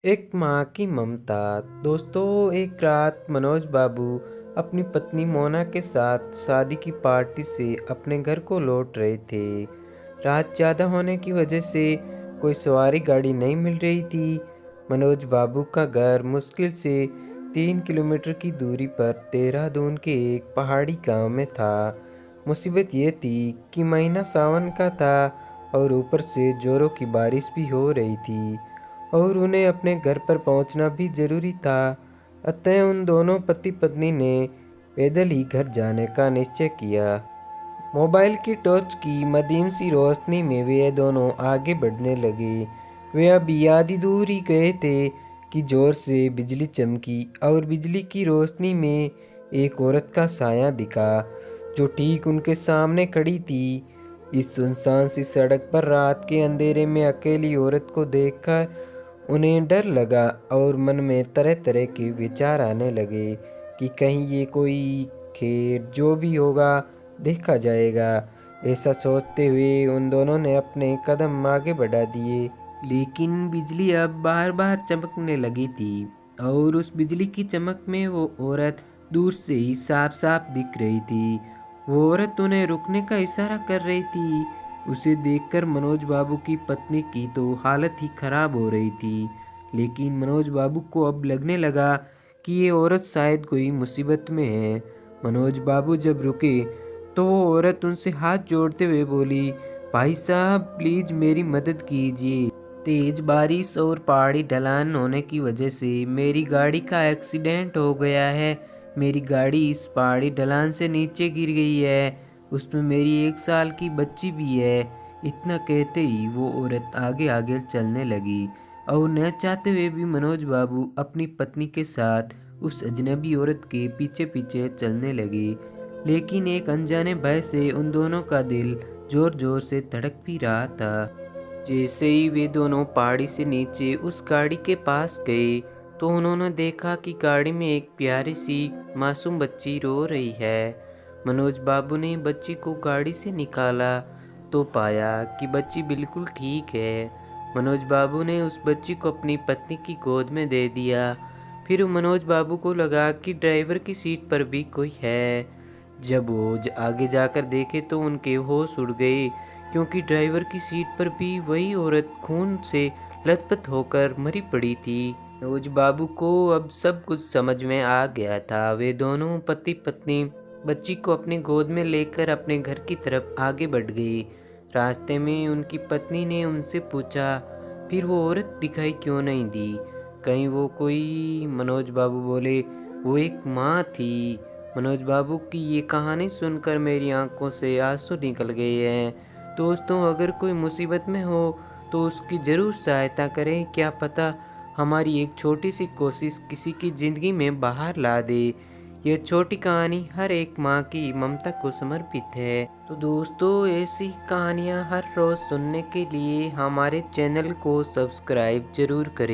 एक माँ की ममता। दोस्तों, एक रात मनोज बाबू अपनी पत्नी मोना के साथ शादी की पार्टी से अपने घर को लौट रहे थे। रात ज़्यादा होने की वजह से कोई सवारी गाड़ी नहीं मिल रही थी। मनोज बाबू का घर मुश्किल से 3 किलोमीटर की दूरी पर देहरादून के एक पहाड़ी गांव में था। मुसीबत ये थी कि महीना सावन का था और ऊपर से जोरों की बारिश भी हो रही थी और उन्हें अपने घर पर पहुंचना भी ज़रूरी था। अतः उन दोनों पति पत्नी ने पैदल ही घर जाने का निश्चय किया। मोबाइल की टॉर्च की मध्यम सी रोशनी में वे दोनों आगे बढ़ने लगे। वे अभी आधी दूर ही गए थे कि जोर से बिजली चमकी और बिजली की रोशनी में एक औरत का साया दिखा जो ठीक उनके सामने खड़ी थी। इस सुनसान सी सड़क पर रात के अंधेरे में अकेली औरत को देखकर उन्हें डर लगा और मन में तरह तरह के विचार आने लगे कि कहीं ये कोई खैर जो भी होगा देखा जाएगा। ऐसा सोचते हुए उन दोनों ने अपने कदम आगे बढ़ा दिए, लेकिन बिजली अब बार बार चमकने लगी थी और उस बिजली की चमक में वो औरत दूर से ही साफ साफ दिख रही थी। वो औरत उन्हें रुकने का इशारा कर रही थी। उसे देखकर मनोज बाबू की पत्नी की तो हालत ही खराब हो रही थी, लेकिन मनोज बाबू को अब लगने लगा कि ये औरत शायद कोई मुसीबत में है। मनोज बाबू जब रुके तो वो औरत उनसे हाथ जोड़ते हुए बोली, भाई साहब प्लीज मेरी मदद कीजिए। तेज बारिश और पहाड़ी ढलान होने की वजह से मेरी गाड़ी का एक्सीडेंट हो गया है। मेरी गाड़ी इस पहाड़ी ढलान से नीचे गिर गई है। उसमें मेरी 1 साल की बच्ची भी है। इतना कहते ही वो औरत आगे आगे चलने लगी और न चाहते हुए भी मनोज बाबू अपनी पत्नी के साथ उस अजनबी औरत के पीछे पीछे चलने लगे। लेकिन एक अनजाने भय से उन दोनों का दिल जोर जोर से धड़क भी रहा था। जैसे ही वे दोनों पहाड़ी से नीचे उस गाड़ी के पास गए तो उन्होंने देखा कि गाड़ी में एक प्यारी सी मासूम बच्ची रो रही है। मनोज बाबू ने बच्ची को गाड़ी से निकाला तो पाया कि बच्ची बिल्कुल ठीक है। मनोज बाबू ने उस बच्ची को अपनी पत्नी की गोद में दे दिया। फिर मनोज बाबू को लगा कि ड्राइवर की सीट पर भी कोई है। जब वो आगे जाकर देखे तो उनके होश उड़ गए, क्योंकि ड्राइवर की सीट पर भी वही औरत खून से लथपथ होकर मरी पड़ी थी। मनोज बाबू को अब सब कुछ समझ में आ गया था। वे दोनों पति पत्नी बच्ची को अपनी गोद में लेकर अपने घर की तरफ आगे बढ़ गए। रास्ते में उनकी पत्नी ने उनसे पूछा, फिर वो औरत दिखाई क्यों नहीं दी? कहीं वो कोई? मनोज बाबू बोले, वो एक माँ थी। मनोज बाबू की ये कहानी सुनकर मेरी आंखों से आंसू निकल गए हैं। दोस्तों, अगर कोई मुसीबत में हो तो उसकी ज़रूर सहायता करें। क्या पता हमारी एक छोटी सी कोशिश किसी की ज़िंदगी में बाहर ला दे। यह छोटी कहानी हर एक माँ की ममता को समर्पित है। तो दोस्तों, ऐसी कहानियाँ हर रोज़ सुनने के लिए हमारे चैनल को सब्सक्राइब ज़रूर करें।